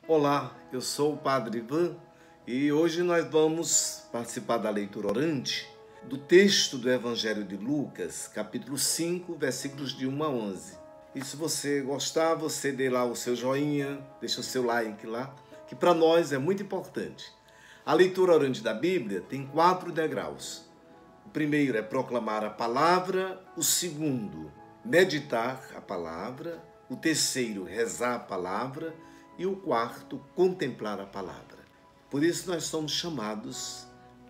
Olá, eu sou o Padre Ivan e hoje nós vamos participar da leitura orante do texto do Evangelho de Lucas, capítulo 5, versículos de 1 a 11. E se você gostar, você dê lá o seu joinha, deixa o seu like lá, que para nós é muito importante. A leitura orante da Bíblia tem 4 degraus. O primeiro é proclamar a palavra, o segundo, meditar a palavra, o terceiro, rezar a palavra e o quarto, contemplar a palavra. Por isso nós somos chamados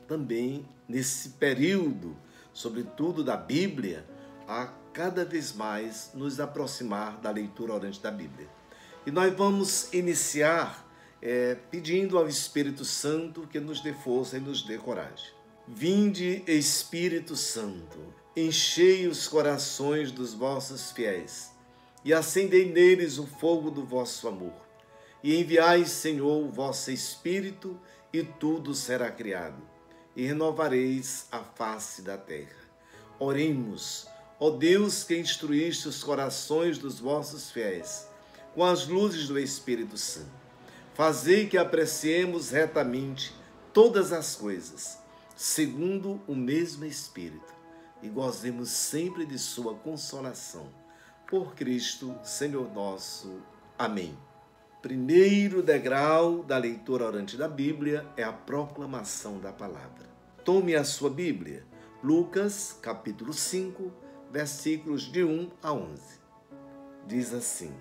também nesse período, sobretudo da Bíblia, a cada vez mais nos aproximar da leitura orante da Bíblia. E nós vamos iniciar pedindo ao Espírito Santo que nos dê força e nos dê coragem. Vinde, Espírito Santo, enchei os corações dos vossos fiéis e acendei neles o fogo do vosso amor. E enviai, Senhor, o vosso Espírito, e tudo será criado, e renovareis a face da terra. Oremos, ó Deus, que instruíste os corações dos vossos fiéis, com as luzes do Espírito Santo. Fazei que apreciemos retamente todas as coisas, segundo o mesmo Espírito, e gozemos sempre de sua consolação. Por Cristo, Senhor nosso. Amém. Primeiro degrau da leitura orante da Bíblia é a proclamação da palavra. Tome a sua Bíblia, Lucas, capítulo 5, versículos de 1 a 11. Diz assim: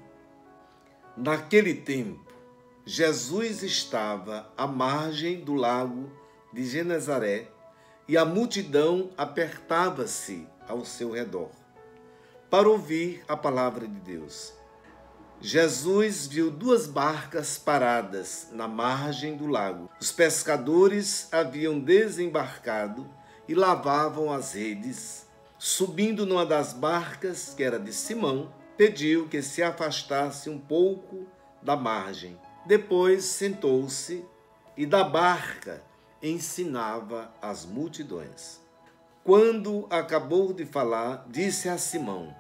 Naquele tempo, Jesus estava à margem do lago de Genezaré e a multidão apertava-se ao seu redor para ouvir a palavra de Deus. Jesus viu 2 barcas paradas na margem do lago. Os pescadores haviam desembarcado e lavavam as redes. Subindo numa das barcas, que era de Simão, pediu que se afastasse um pouco da margem. Depois sentou-se e da barca ensinava as multidões. Quando acabou de falar, disse a Simão: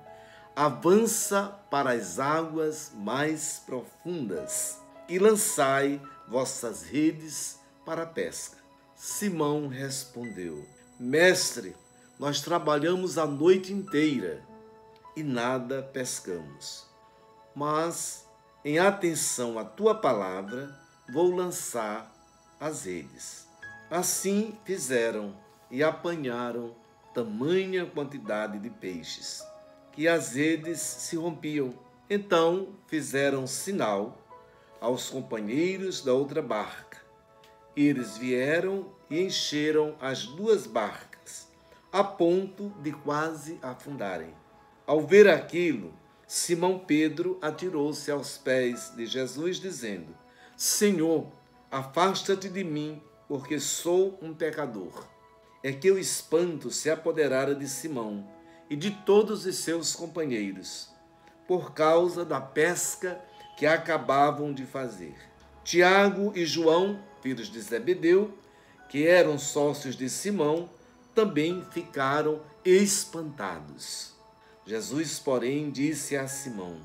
Avança para as águas mais profundas e lançai vossas redes para a pesca. Simão respondeu: Mestre, nós trabalhamos a noite inteira e nada pescamos. Mas, em atenção à tua palavra, vou lançar as redes. Assim fizeram e apanharam tamanha quantidade de peixes que as redes se rompiam. Então fizeram sinal aos companheiros da outra barca. Eles vieram e encheram as 2 barcas, a ponto de quase afundarem. Ao ver aquilo, Simão Pedro atirou-se aos pés de Jesus, dizendo: Senhor, afasta-te de mim, porque sou um pecador. É que o espanto se apoderara de Simão e de todos os seus companheiros, por causa da pesca que acabavam de fazer. Tiago e João, filhos de Zebedeu, que eram sócios de Simão, também ficaram espantados. Jesus, porém, disse a Simão: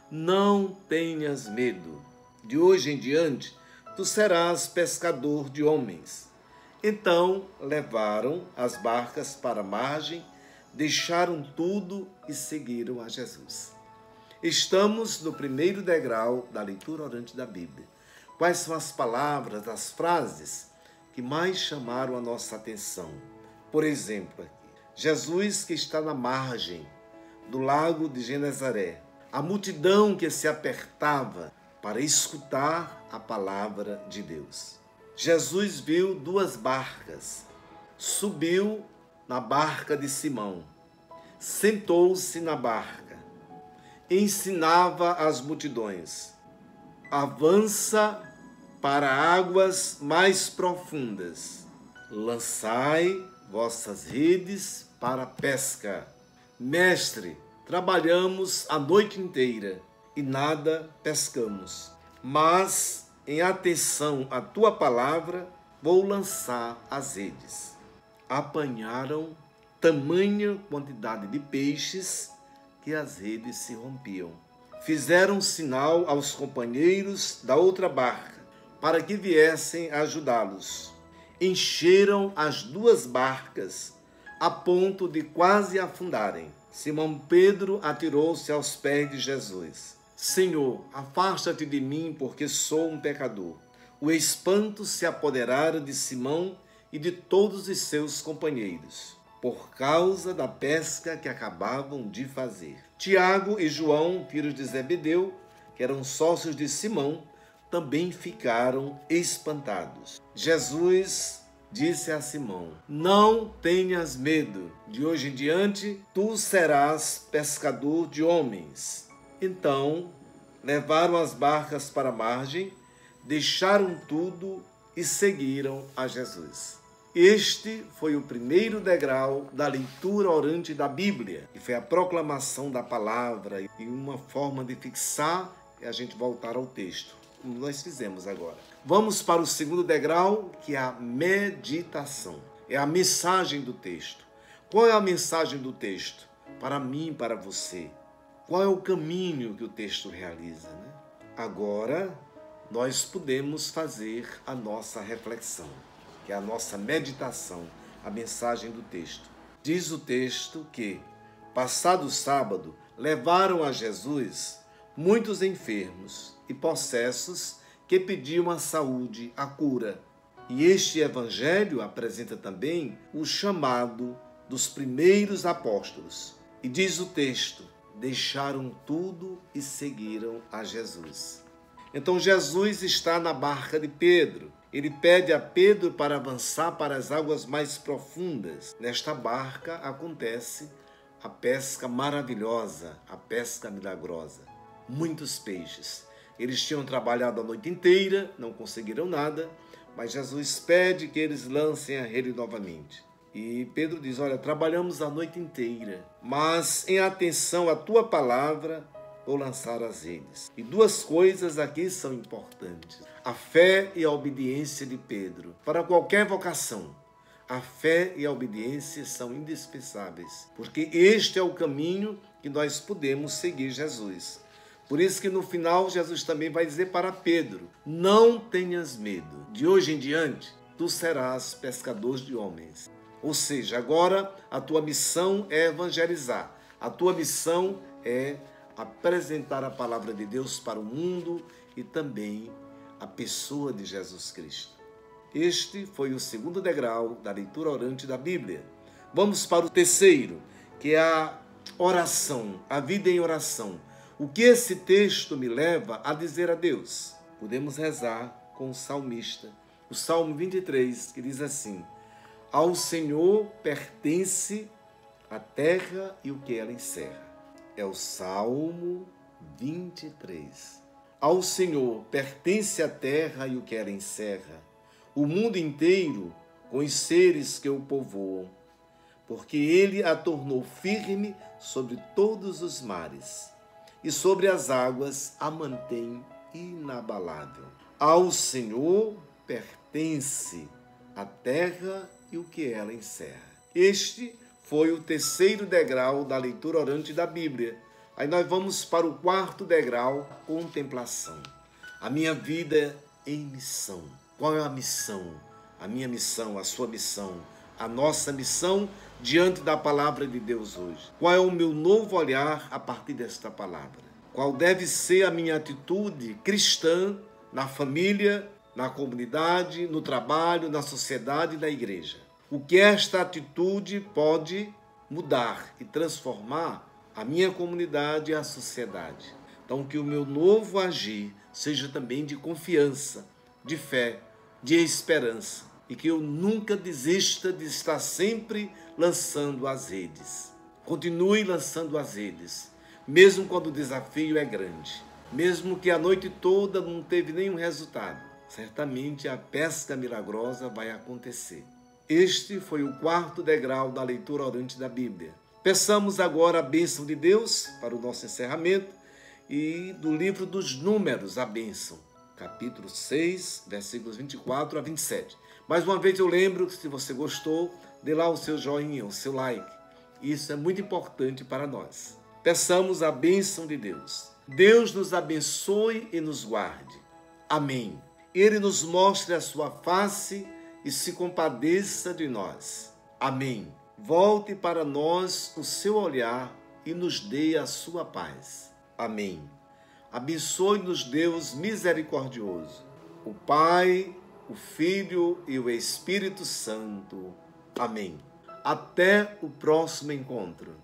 Não tenhas medo, de hoje em diante tu serás pescador de homens. Então levaram as barcas para a margem, deixaram tudo e seguiram a Jesus. Estamos no primeiro degrau da leitura orante da Bíblia. Quais são as palavras, as frases que mais chamaram a nossa atenção? Por exemplo, aqui, Jesus que está na margem do lago de Genezaré, a multidão que se apertava para escutar a palavra de Deus. Jesus viu 2 barcas, subiu na barca de Simão, sentou-se na barca, ensinava as multidões: Avança para águas mais profundas, lançai vossas redes para a pesca. Mestre, trabalhamos a noite inteira e nada pescamos, mas em atenção à tua palavra vou lançar as redes. Apanharam tamanha quantidade de peixes que as redes se rompiam. fizeram sinal aos companheiros da outra barca para que viessem ajudá-los. Encheram as duas barcas a ponto de quase afundarem. Simão Pedro atirou-se aos pés de Jesus. Senhor, afasta-te de mim, porque sou um pecador. O espanto se apoderara de Simão e de todos os seus companheiros, por causa da pesca que acabavam de fazer. Tiago e João, filhos de Zebedeu, que eram sócios de Simão, também ficaram espantados. Jesus disse a Simão: não tenhas medo, de hoje em diante tu serás pescador de homens. Então levaram as barcas para a margem, deixaram tudo e seguiram a Jesus. Este foi o primeiro degrau da leitura orante da Bíblia, e foi a proclamação da palavra e uma forma de fixar e a gente voltar ao texto, como nós fizemos agora. Vamos para o segundo degrau, que é a meditação. É a mensagem do texto. Qual é a mensagem do texto? Para mim e para você. Qual é o caminho que o texto realiza, né? Agora, nós podemos fazer a nossa reflexão, que é a nossa meditação, a mensagem do texto. Diz o texto que, passado o sábado, levaram a Jesus muitos enfermos e possessos que pediam a saúde, a cura. E este evangelho apresenta também o chamado dos primeiros apóstolos. E diz o texto: deixaram tudo e seguiram a Jesus. Então Jesus está na barca de Pedro. Ele pede a Pedro para avançar para as águas mais profundas. Nesta barca acontece a pesca maravilhosa, a pesca milagrosa. Muitos peixes. Eles tinham trabalhado a noite inteira, não conseguiram nada, mas Jesus pede que eles lancem a rede novamente. E Pedro diz: olha, trabalhamos a noite inteira, mas em atenção à tua palavra, vou lançar as redes. E duas coisas aqui são importantes: a fé e a obediência de Pedro. Para qualquer vocação, a fé e a obediência são indispensáveis, porque este é o caminho que nós podemos seguir Jesus. Por isso que no final Jesus também vai dizer para Pedro: não tenhas medo, de hoje em diante tu serás pescador de homens. Ou seja, agora a tua missão é evangelizar, a tua missão é apresentar a palavra de Deus para o mundo e também a pessoa de Jesus Cristo. Este foi o segundo degrau da leitura orante da Bíblia. Vamos para o terceiro, que é a oração, a vida em oração. O que esse texto me leva a dizer a Deus? Podemos rezar com o salmista. O Salmo 23, que diz assim: ao Senhor pertence a terra e o que ela encerra. É o Salmo 23. Ao Senhor pertence a terra e o que ela encerra, o mundo inteiro com os seres que o povoam, porque ele a tornou firme sobre todos os mares, e sobre as águas a mantém inabalável. Ao Senhor pertence a terra e o que ela encerra. Este foi o terceiro degrau da leitura orante da Bíblia. Aí nós vamos para o quarto degrau, contemplação. A minha vida em missão. Qual é a missão? A minha missão, a sua missão, a nossa missão diante da palavra de Deus hoje. Qual é o meu novo olhar a partir desta palavra? Qual deve ser a minha atitude cristã na família, na comunidade, no trabalho, na sociedade e na igreja? O que esta atitude pode mudar e transformar a minha comunidade e a sociedade? Então, que o meu novo agir seja também de confiança, de fé, de esperança, e que eu nunca desista de estar sempre lançando as redes. Continue lançando as redes, mesmo quando o desafio é grande, mesmo que a noite toda não teve nenhum resultado. Certamente a pesca milagrosa vai acontecer. Este foi o quarto degrau da leitura orante da Bíblia. Peçamos agora a bênção de Deus para o nosso encerramento e do livro dos Números, a bênção, capítulo 6, versículos 24 a 27. Mais uma vez eu lembro que se você gostou, dê lá o seu joinha, o seu like. Isso é muito importante para nós. Peçamos a bênção de Deus. Deus nos abençoe e nos guarde. Amém. Ele nos mostre a sua face e se compadeça de nós. Amém. Volte para nós o seu olhar e nos dê a sua paz. Amém. Abençoe-nos, Deus misericordioso, o Pai, o Filho e o Espírito Santo. Amém. Até o próximo encontro.